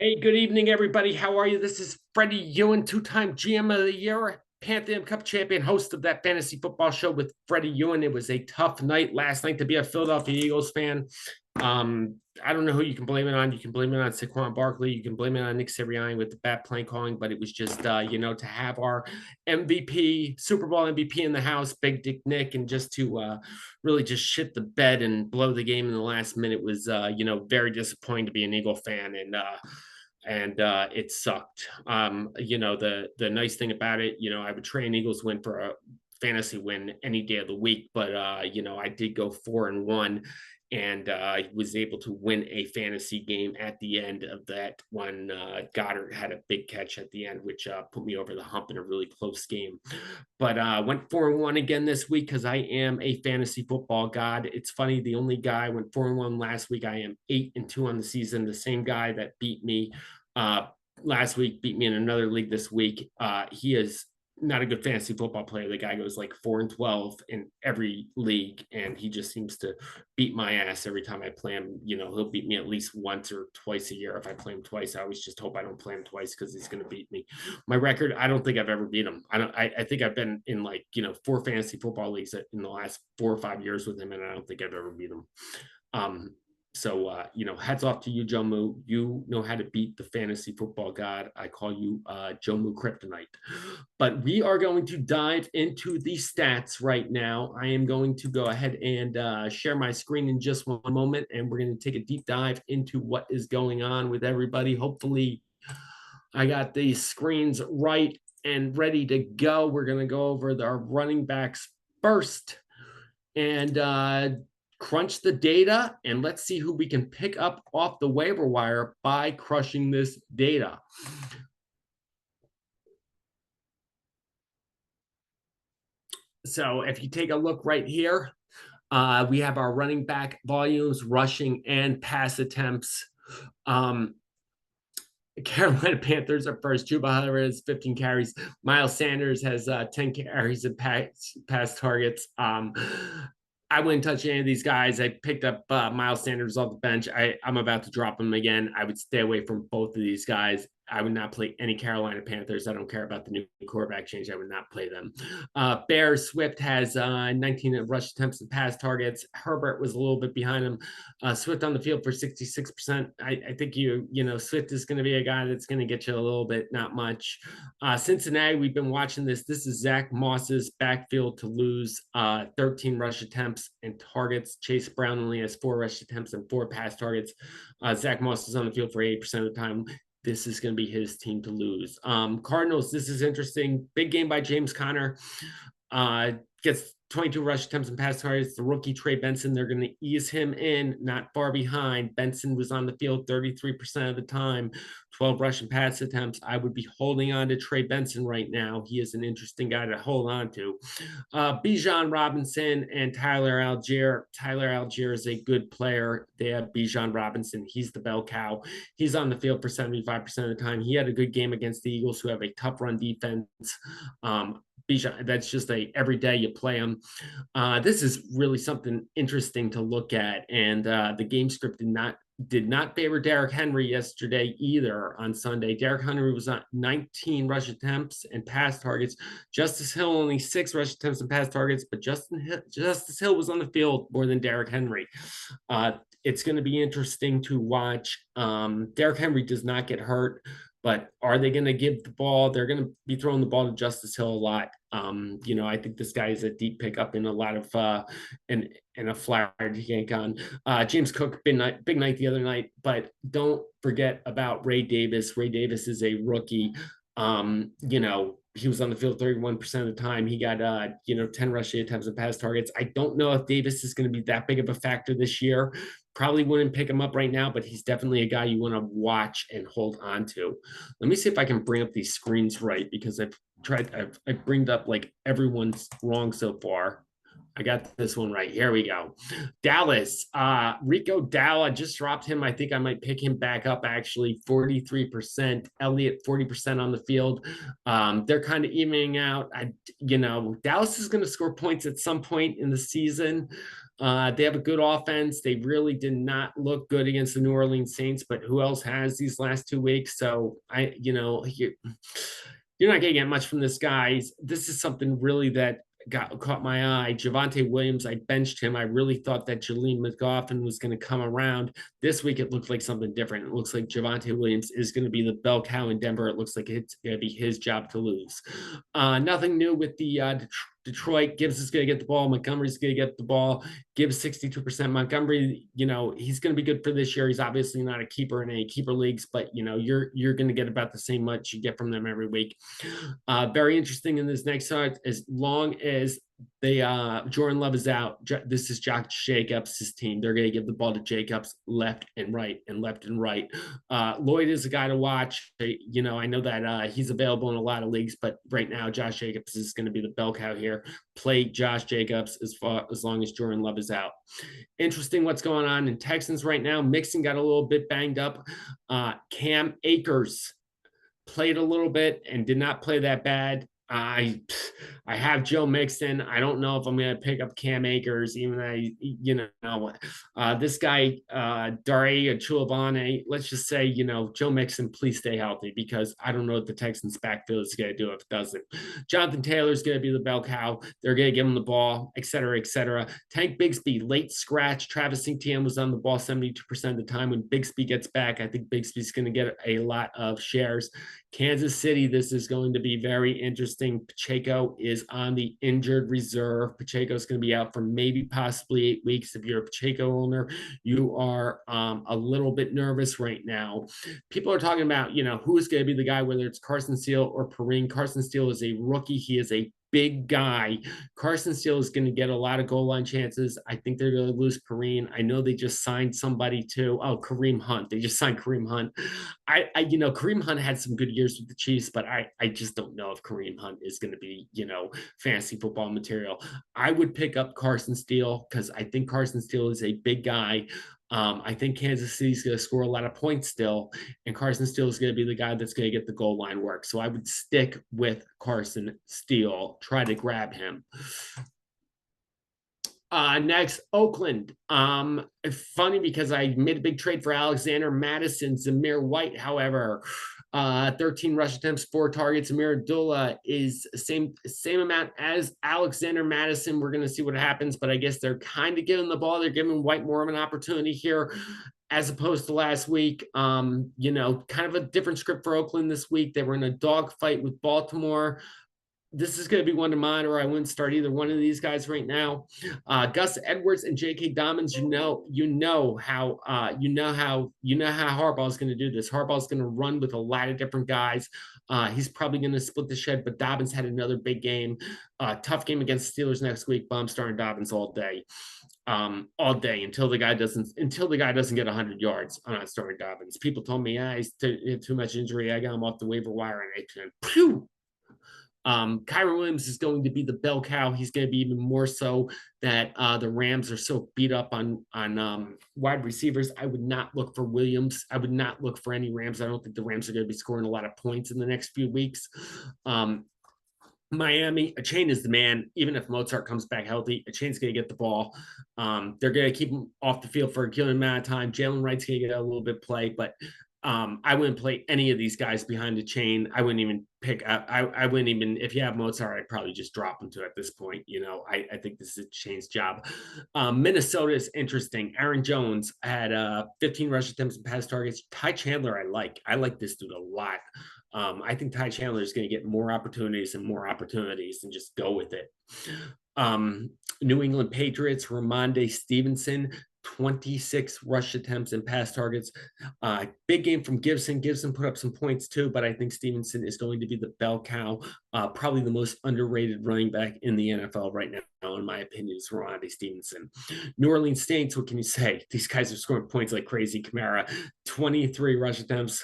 Hey, good evening, everybody. How are you? This is Freddie Ewan, two-time GM of the Year, Pantheon Cup champion, host of that fantasy football show with Freddie Ewan. It was a tough night last night to be a Philadelphia Eagles fan. I don't know who you can blame it on. You can blame it on Saquon Barkley. You can blame it on Nick Sirianni with the bad play calling, but it was just, to have our MVP, Super Bowl MVP in the house, Big Dick Nick, and just to really just shit the bed and blow the game in the last minute was, very disappointing to be an Eagle fan. And it sucked. The nice thing about it, I would trade an Eagles win for a fantasy win any day of the week, but I did go 4-1 and was able to win a fantasy game at the end of that when Goddard had a big catch at the end, which put me over the hump in a really close game. But went 4-1 again this week because I am a fantasy football god. It's funny, the only guy went 4-1 last week. I am 8-2 on the season. The same guy that beat me uh, last week beat me in another league this week. He is not a good fantasy football player. The guy goes like 4-12 in every league, and he just seems to beat my ass every time I play him. He'll beat me at least once or twice a year. If I play him twice, I always just hope I don't play him twice because he's going to beat me. My record, I don't think I've ever beat him. I think I've been in 4 fantasy football leagues in the last 4 or 5 years with him, and I don't think I've ever beat him. Hats off to you, Joe Moo. You know how to beat the fantasy football god. I call you Joe Moo Kryptonite. But we are going to dive into the stats right now. I am going to go ahead and share my screen in just one moment, and we're going to take a deep dive into what is going on with everybody. Hopefully, I got these screens right and ready to go. We're going to go over our running backs first and crunch the data, and let's see who we can pick up off the waiver wire by crushing this data. So if you take a look right here, we have our running back volumes, rushing and pass attempts. Carolina Panthers are first. Chuba Hubbard has 15 carries. Miles Sanders has 10 carries and pass targets. I wouldn't touch any of these guys. I picked up Miles Sanders off the bench. I'm about to drop him again. I would stay away from both of these guys. I would not play any Carolina Panthers. I don't care about the new quarterback change. I would not play them. Bears, Swift has 19 rush attempts and pass targets. Herbert was a little bit behind him. Swift on the field for 66%. I think Swift is going to be a guy that's going to get you a little bit, not much. Cincinnati, we've been watching this. This is Zach Moss's backfield to lose 13 rush attempts and targets. Chase Brown only has 4 rush attempts and 4 pass targets. Zach Moss is on the field for 80% of the time. This is going to be his team to lose. Cardinals, this is interesting. Big game by James Conner. Gets 22 rush attempts and pass targets. The rookie Trey Benson, they're going to ease him in, not far behind. Benson was on the field 33% of the time, 12 rush and pass attempts. I would be holding on to Trey Benson right now. He is an interesting guy to hold on to. Bijan Robinson and Tyler Algier. Tyler Algier is a good player. They have Bijan Robinson. He's the bell cow. He's on the field for 75% of the time. He had a good game against the Eagles, who have a tough run defense. Bijan, that's just every day you play him. This is really something interesting to look at, and the game script did not favor Derrick Henry yesterday either on Sunday. Derrick Henry was on 19 rush attempts and pass targets. Justice Hill only 6 rush attempts and pass targets, but Justice Hill was on the field more than Derrick Henry. It's going to be interesting to watch. Derrick Henry does not get hurt, but are they going to give the ball? They're going to be throwing the ball to Justice Hill a lot. I think this guy is a deep pickup in a lot of and a flyer to yank on. James Cook, big night the other night, but don't forget about Ray Davis. Ray Davis is a rookie. He was on the field 31% of the time. He got 10 rushing attempts and pass targets. I don't know if Davis is going to be that big of a factor this year. Probably wouldn't pick him up right now, but he's definitely a guy you want to watch and hold on to. Let me see if I can bring up these screens right, because I've bringed up like everyone's wrong so far. I got this one right. Here we go. Dallas, Rico Dowdle, I just dropped him. I think I might pick him back up, actually. 43%. Elliott, 40% on the field. They're kind of evening out. Dallas is going to score points at some point in the season. They have a good offense. They really did not look good against the New Orleans Saints, but who else has these last 2 weeks? So you're not going to get much from this guy. This is something really that caught my eye. Javonte Williams, I benched him. I really thought that Jaleel McGoffin was going to come around. This week, it looked like something different. It looks like Javonte Williams is going to be the bell cow in Denver. It looks like it's going to be his job to lose. Nothing new with the Detroit. Gibbs is going to get the ball. Montgomery's going to get the ball. Gibbs 62%. Montgomery, he's going to be good for this year. He's obviously not a keeper in any keeper leagues, but you're going to get about the same much you get from them every week. Very interesting in this next side, as long as Jordan Love is out. This is Josh Jacobs' team. They're going to give the ball to Jacobs left and right and left and right. Lloyd is a guy to watch. I know that he's available in a lot of leagues, but right now Josh Jacobs is going to be the bell cow here. Play Josh Jacobs as long as Jordan Love is out. Interesting what's going on in Texans right now. Mixon got a little bit banged up. Cam Akers played a little bit and did not play that bad. I have Joe Mixon. I don't know if I'm going to pick up Cam Akers, even though, this guy, Dare Chulabane, let's just say, Joe Mixon, please stay healthy, because I don't know what the Texans backfield is going to do if it doesn't. Jonathan Taylor's going to be the bell cow. They're going to give him the ball, et cetera, et cetera. Tank Bigsby, late scratch. Travis Etienne was on the ball 72% of the time. When Bigsby gets back, I think Bigsby's going to get a lot of shares. Kansas City, this is going to be very interesting. Pacheco is on the injured reserve. Pacheco is going to be out for maybe possibly 8 weeks. If you're a Pacheco owner, you are a little bit nervous right now. People are talking about, who is going to be the guy, whether it's Carson Steele or Perrine. Carson Steele is a rookie. He is a big guy. Carson Steele is going to get a lot of goal line chances. I think they're going to lose Perrine. I know they just signed somebody too. Oh, Kareem Hunt. They just signed Kareem Hunt. Kareem Hunt had some good years with the Chiefs, but I just don't know if Kareem Hunt is going to be, fantasy football material. I would pick up Carson Steele because I think Carson Steele is a big guy. I think Kansas City's going to score a lot of points still, and Carson Steele is going to be the guy that's going to get the goal line work. So I would stick with Carson Steele, try to grab him. Next, Oakland. Funny because I made a big trade for Alexander Mattison. Zamir White, however, 13 rush attempts, 4 targets. Amir Abdullah is same amount as Alexander Mattison. We're going to see what happens, but I guess they're kind of giving the ball. They're giving White more of an opportunity here as opposed to last week. Kind of a different script for Oakland this week. They were in a dogfight with Baltimore. This is going to be one to monitor. I wouldn't start either one of these guys right now. Gus Edwards and J.K. Dobbins. You know how Harbaugh is going to do this. Harbaugh is going to run with a lot of different guys. He's probably going to split the shed, but Dobbins had another big game. Tough game against the Steelers next week, but I'm starting Dobbins all day until the guy doesn't get 100 yards. I'm not starting Dobbins. People told me, he's too much injury. I got him off the waiver wire, and I turned, phew. Kyren Williams is going to be the bell cow. He's going to be even more so that the Rams are so beat up on wide receivers. I would not look for Williams. I would not look for any Rams. I don't think the Rams are going to be scoring a lot of points in the next few weeks. Miami, Achane is the man. Even if Mozart comes back healthy, Achane's going to get the ball. They're going to keep him off the field for a given amount of time. Jalen Wright's going to get a little bit of play, but I wouldn't play any of these guys behind the chain. I wouldn't even pick up. I wouldn't even, if you have Mozart, I'd probably just drop him to at this point. I think this is Chain's job. Minnesota is interesting. Aaron Jones had 15 rush attempts and pass targets. Ty Chandler, I like this dude a lot. I think Ty Chandler is going to get more opportunities and just go with it. New England Patriots, Ramondre Stevenson, 26 rush attempts and pass targets. Big game from Gibson. Gibson put up some points too, but I think Stevenson is going to be the bell cow. Probably the most underrated running back in the NFL right now, in my opinion, is Ramondre Stevenson. New Orleans Saints, what can you say? These guys are scoring points like crazy. Kamara, 23 rush attempts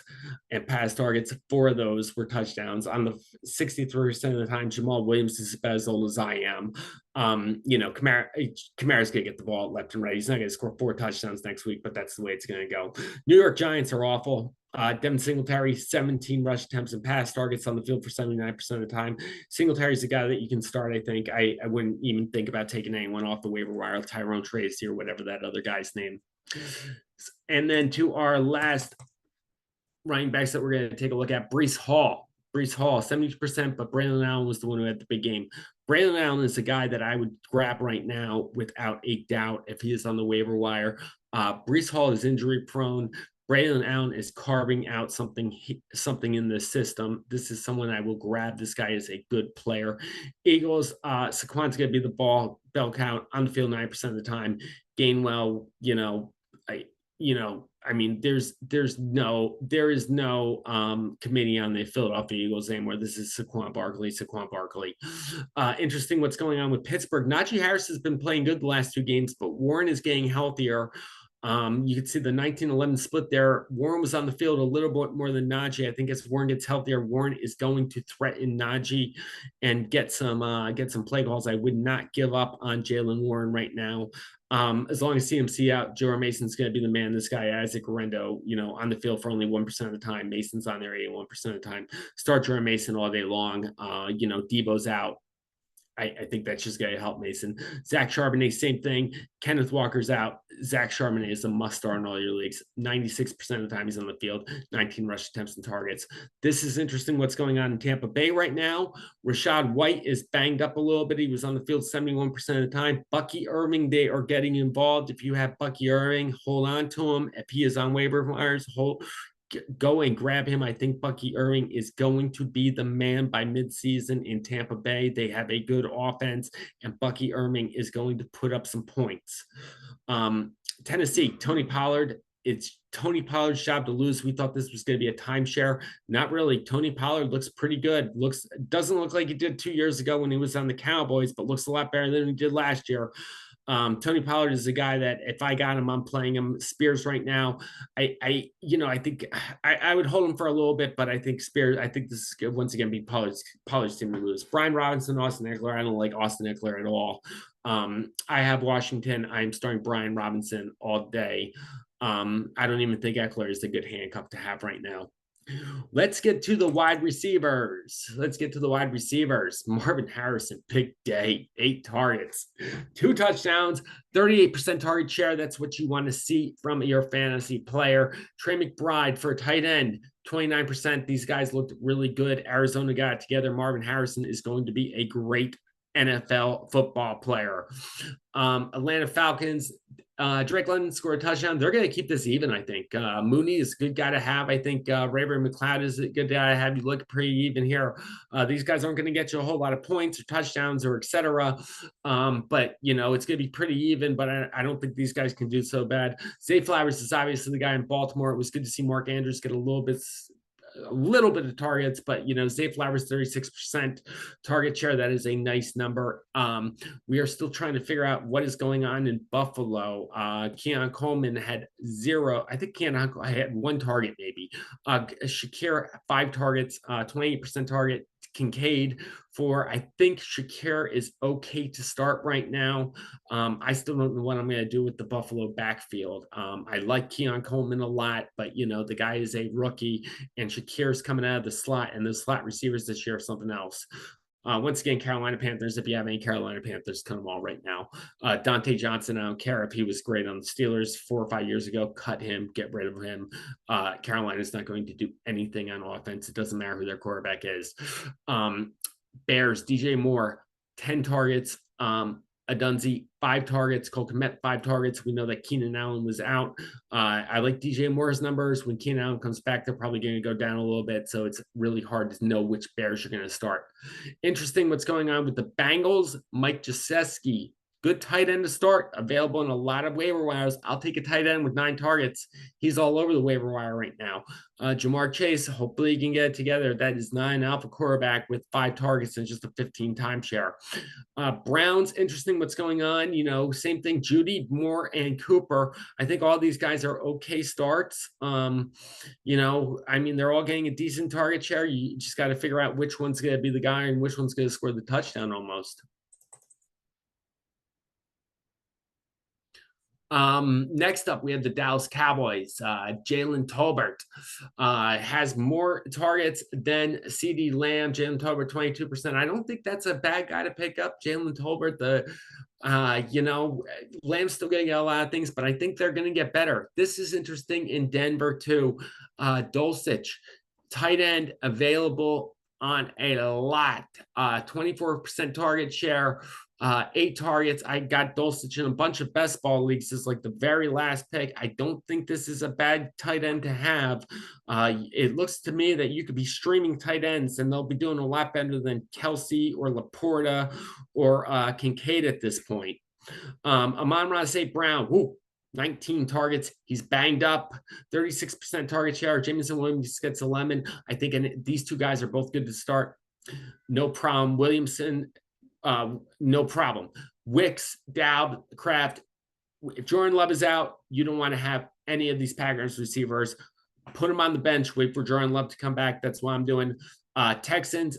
and pass targets. 4 of those were touchdowns. On the 63% of the time, Jamal Williams is about as old as I am. Kamara's going to get the ball left and right. He's not going to score 4 touchdowns next week, but that's the way it's going to go. New York Giants are awful. Devin Singletary, 17 rush attempts and pass targets on the field for 79% of the time. Singletary's a guy that you can start, I think. I wouldn't even think about taking anyone off the waiver wire, Tyrone Tracy or whatever that other guy's name. And then to our last running backs that we're going to take a look at, Breece Hall. Breece Hall, 70%, but Braylon Allen was the one who had the big game. Braylon Allen is a guy that I would grab right now without a doubt if he is on the waiver wire. Breece Hall is injury prone. Braylon Allen is carving out something in the system. This is someone I will grab. This guy is a good player. Eagles, Saquon's going to be the bell count on the field 9% of the time. Gainwell, I mean, there is no committee on the Philadelphia Eagles anymore. This is Saquon Barkley. Interesting what's going on with Pittsburgh. Najee Harris has been playing good the last 2 games, but Warren is getting healthier. You can see the 19-11 split there. Warren was on the field a little bit more than Najee. I think as Warren gets healthier, Warren is going to threaten Najee and get some play calls. I would not give up on Jaylen Warren right now. As long as CMC out, Jordan Mason's going to be the man. This guy, Isaac Guerendo, on the field for only 1% of the time. Mason's on there 81% of the time. Start Jordan Mason all day long. Debo's out. I think that's just going to help Mason. Zach Charbonnet, same thing. Kenneth Walker's out. Zach Charbonnet is a must-start in all your leagues. 96% of the time he's on the field, 19 rush attempts and targets. This is interesting what's going on in Tampa Bay right now. Rachaad White is banged up a little bit. He was on the field 71% of the time. Bucky Irving, they are getting involved. If you have Bucky Irving, hold on to him. If he is on waiver wires, go and grab him. I think Bucky Irving is going to be the man by midseason in Tampa Bay. They have a good offense, and Bucky Irving is going to put up some points. Tennessee, Tony Pollard. It's Tony Pollard's job to lose. We thought this was going to be a timeshare. Not really. Tony Pollard looks pretty good. Doesn't look like he did 2 years ago when he was on the Cowboys, but looks a lot better than he did last year. Tony Pollard is a guy that if I got him, I'm playing him. Spears right now, I think I would hold him for a little bit, but I think Spears. I think this is once again be Pollard's team to lose. Brian Robinson, Austin Ekeler. I don't like Austin Ekeler at all. I have Washington. I'm starting Brian Robinson all day. I don't even think Ekeler is a good handcuff to have right now. Let's get to the wide receivers. Marvin Harrison, big day, 8 targets, 2 touchdowns, 38% target share. That's what you want to see from your fantasy player. Trey McBride for a tight end, 29%. These guys looked really good. Arizona got it together. Marvin Harrison is going to be a great NFL football player. Atlanta Falcons, Drake London scored a touchdown. They're going to keep this even, I think. Mooney is a good guy to have. I think Ray-Ray McCloud is a good guy to have. You look pretty even here. These guys aren't going to get you a whole lot of points or touchdowns or etc. But, it's going to be pretty even, but I don't think these guys can do so bad. Zay Flowers is obviously the guy in Baltimore. It was good to see Mark Andrews get a little bit of targets, but Zay Flowers 36% target share. That is a nice number. We are still trying to figure out what is going on in Buffalo. Keon Coleman had 0. I think Keon had 1 target maybe. Shakir 5 targets, 28% target. Kincaid for, I think Shakir is okay to start right now. I still don't know what I'm going to do with the Buffalo backfield. I like Keon Coleman a lot, but the guy is a rookie, and Shakir's coming out of the slot, and the slot receivers this year are something else. Once again, Carolina Panthers, if you have any Carolina Panthers, cut them all right now. Dante Johnson, I don't care if he was great on the Steelers 4 or 5 years ago. Cut him, get rid of him. Carolina's not going to do anything on offense. It doesn't matter who their quarterback is. Bears, DJ Moore, 10 targets. Adunzi, 5 targets. Cole Kmet, 5 targets. We know that Keenan Allen was out. I like DJ Moore's numbers. When Keenan Allen comes back, they're probably going to go down a little bit, so it's really hard to know which Bears you're going to start. Interesting what's going on with the Bengals. Mike Gesicki, good tight end to start, available in a lot of waiver wires. I'll take a tight end with 9 targets. He's all over the waiver wire right now. Jamar Chase, hopefully he can get it together. That is 9 alpha quarterback with 5 targets and just a 15 time share. Browns, interesting what's going on. Same thing, Judy, Moore, and Cooper. I think all these guys are okay starts. They're all getting a decent target share. You just got to figure out which one's going to be the guy and which one's going to score the touchdown almost. Next up, we have the Dallas Cowboys. Jalen Tolbert has more targets than CeeDee Lamb. Jalen Tolbert, 22%. I don't think that's a bad guy to pick up. Jalen Tolbert, Lamb's still going to get a lot of things, but I think they're going to get better. This is interesting in Denver, too. Dulcich, tight end, available on a lot. 24% target share. 8 targets. I got Dulcich in a bunch of best ball leagues. This is like the very last pick. I don't think this is a bad tight end to have. It looks to me that you could be streaming tight ends and they'll be doing a lot better than Kelsey or Laporta or Kincaid at this point. Amon-Ra St. Brown, 19 targets. He's banged up, 36% target share. Jameson Williams gets a lemon. I think these two guys are both good to start. No problem. Williamson, no problem. Wicks, Dowd, Kraft. If Jordan Love is out, you don't want to have any of these Packers receivers. Put them on the bench. Wait for Jordan Love to come back. That's what I'm doing. Texans.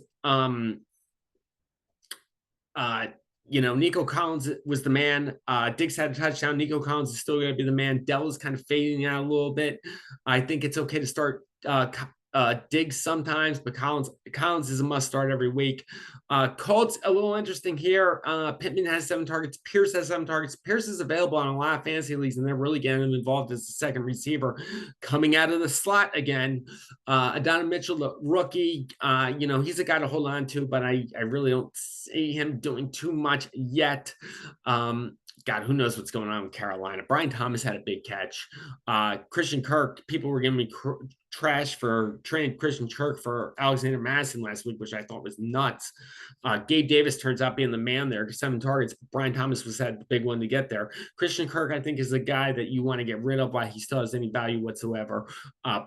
Nico Collins was the man. Diggs had a touchdown. Nico Collins is still going to be the man. Dell is kind of fading out a little bit. I think it's okay to start Diggs sometimes, but Collins is a must start every week. Colts, a little interesting here. Pittman has 7 targets. Pierce has 7 targets. Pierce is available on a lot of fantasy leagues, and they're really getting him involved as the second receiver coming out of the slot again. Donovan Mitchell, the rookie, he's a guy to hold on to, but I really don't see him doing too much yet. God, who knows what's going on with Carolina. Brian Thomas had a big catch. Christian Kirk, people were giving me trash for trading Christian Kirk for Alexander Madison last week, which I thought was nuts. Gabe Davis turns out being the man there, 7 targets. Brian Thomas had the big one to get there. Christian Kirk, I think, is the guy that you want to get rid of while he still has any value whatsoever.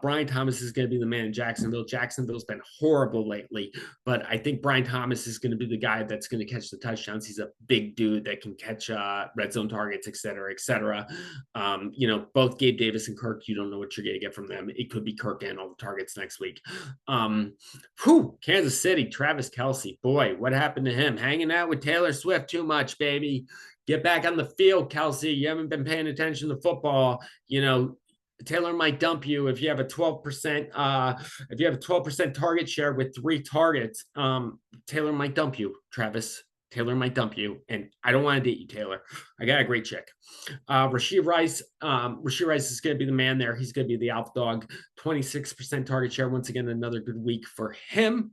Brian Thomas is going to be the man in Jacksonville. Jacksonville's been horrible lately, but I think Brian Thomas is going to be the guy that's going to catch the touchdowns. He's a big dude that can catch red zone targets, et cetera, et cetera. Both Gabe Davis and Kirk, you don't know what you're going to get from them. It could be Kirk and all the targets next week. Kansas City, Travis Kelce. Boy, what happened to him? Hanging out with Taylor Swift too much, baby. Get back on the field, Kelce. You haven't been paying attention to football. Taylor might dump you if you have a 12% target share with 3 targets. Taylor might dump you, Travis. Taylor might dump you, and I don't want to date you, Taylor. I got a great chick. Rashee Rice. Rashee Rice is going to be the man there. He's going to be the alpha dog. 26% target share. Once again, another good week for him.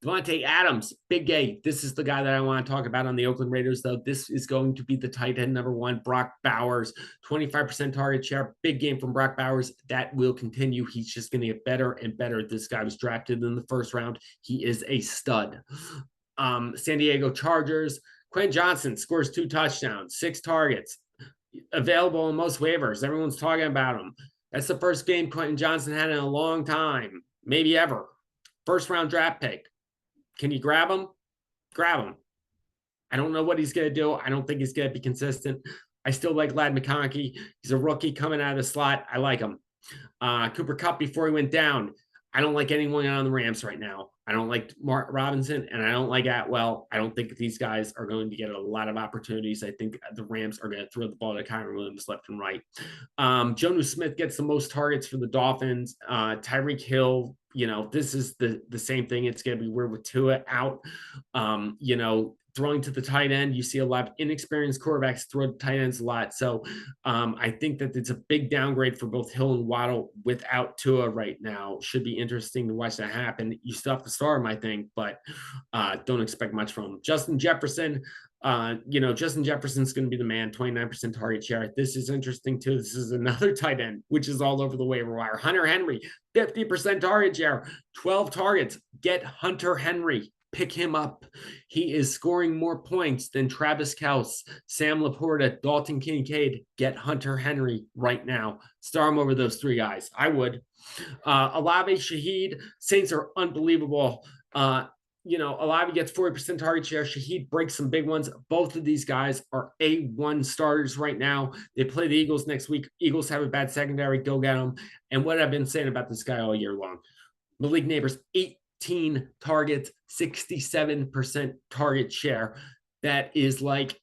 Devontae Adams, big A. This is the guy that I want to talk about on the Oakland Raiders, though. This is going to be the tight end number 1, Brock Bowers. 25% target share. Big game from Brock Bowers. That will continue. He's just going to get better and better. This guy was drafted in the first round. He is a stud. San Diego Chargers. Quentin Johnson scores 2 touchdowns, 6 targets. Available on most waivers. Everyone's talking about him. That's the first game Quentin Johnson had in a long time, maybe ever. First round draft pick. Can you grab him? Grab him. I don't know what he's going to do. I don't think he's going to be consistent. I still like Ladd McConkey. He's a rookie coming out of the slot. I like him. Cooper Kupp before he went down. I don't like anyone on the Rams right now. I don't like Mark Robinson, and I don't like Atwell. I don't think these guys are going to get a lot of opportunities. I think the Rams are going to throw the ball to Kyren Williams left and right. Jonnu Smith gets the most targets for the Dolphins. Tyreek Hill, this is the same thing. It's going to be weird with Tua out. Throwing to the tight end, you see a lot of inexperienced quarterbacks throw to tight ends a lot. So I think that it's a big downgrade for both Hill and Waddle without Tua right now. Should be interesting to watch that happen. You still have to start him, I think, but don't expect much from him. Justin Jefferson, Justin Jefferson's going to be the man, 29% target share. This is interesting too. This is another tight end, which is all over the waiver wire. Hunter Henry, 50% target share, 12 targets. Get Hunter Henry. Pick him up. He is scoring more points than Travis Kelce, Sam Laporta, Dalton Kincaid. Get Hunter Henry right now. Star him over those 3 guys. I would. Olave Shaheed. Saints are unbelievable. Olave gets 40% target share. Shaheed breaks some big ones. Both of these guys are A1 starters right now. They play the Eagles next week. Eagles have a bad secondary. Go get them. And what I've been saying about this guy all year long. Malik Neighbors, 18 targets, 67% target share. that is like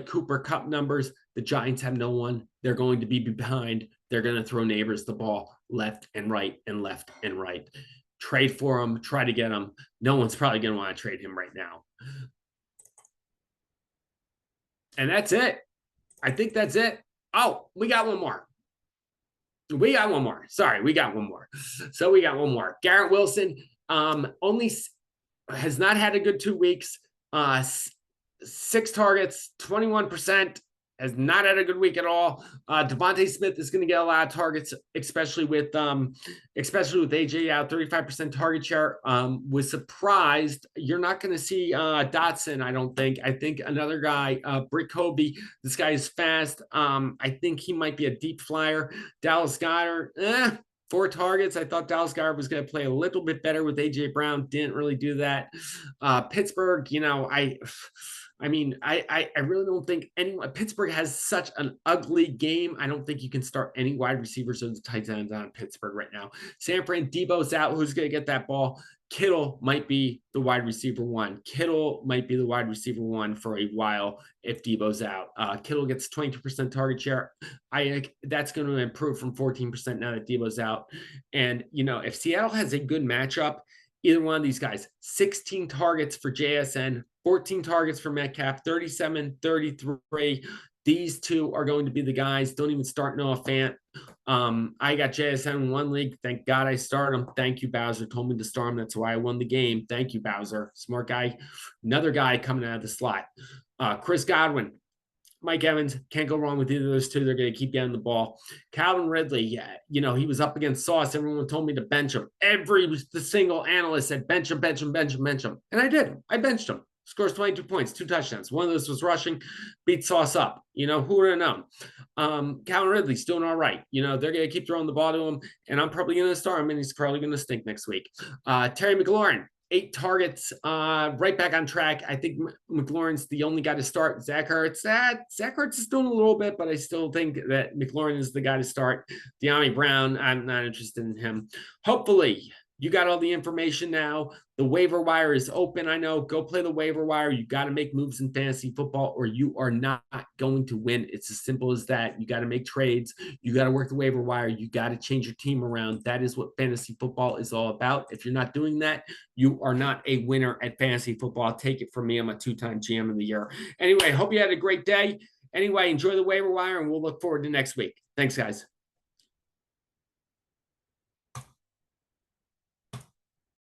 Cooper Kupp numbers. The Giants have no one. They're going to be behind. They're going to throw Neighbors the ball left and right and left and right. Trade for him, try to get him. No one's probably going to want to trade him right now. And that's it. I think that's it. Oh, we got one more. We got one more. Sorry, we got one more. So we got one more. Garrett Wilson only has not had a good 2 weeks. 6 targets, 21%. Has not had a good week at all. Devontae Smith is going to get a lot of targets, especially with AJ out, 35% target share. Was surprised. You're not going to see Dotson, I don't think. I think another guy, Brick Kobe. This guy is fast. I think he might be a deep flyer. Dallas Goedert, 4 targets. I thought Dallas Goedert was going to play a little bit better with AJ Brown. Didn't really do that. Pittsburgh, I mean, I really don't think anyone. Pittsburgh has such an ugly game. I don't think you can start any wide receivers or tight ends on Pittsburgh right now. San Fran, Debo's out. Who's going to get that ball? Kittle might be the wide receiver one. Kittle might be the wide receiver one for a while if Debo's out. Kittle gets 22% target share. That's going to improve from 14% now that Debo's out. And, if Seattle has a good matchup, either one of these guys, 16 targets for JSN, 14 targets for Metcalf, 37, 33. These two are going to be the guys. Don't even start Noah Fant. I got JSN in one league. Thank God I started him. Thank you, Bowser. Told me to start him. That's why I won the game. Thank you, Bowser. Smart guy. Another guy coming out of the slot. Chris Godwin, Mike Evans, can't go wrong with either of those two. They're going to keep getting the ball. Calvin Ridley, he was up against Sauce. Everyone told me to bench him. The single analyst said bench him. And I did. I benched him. Scores 22 points, 2 touchdowns. One of those was rushing, beat Sauce up. Who would have known? Calvin Ridley's doing all right. They're going to keep throwing the ball to him, and I'm probably going to start him, and he's probably going to stink next week. Terry McLaurin, 8 targets, right back on track. I think McLaurin's the only guy to start. Zach Ertz is doing a little bit, but I still think that McLaurin is the guy to start. De'Ami Brown, I'm not interested in him. Hopefully, you got all the information now. The waiver wire is open. I know. Go play the waiver wire. You got to make moves in fantasy football or you are not going to win. It's as simple as that. You got to make trades. You got to work the waiver wire. You got to change your team around. That is what fantasy football is all about. If you're not doing that, you are not a winner at fantasy football. Take it from me. I'm a 2-time GM of the year. Anyway, hope you had a great day. Anyway, enjoy the waiver wire and we'll look forward to next week. Thanks, guys.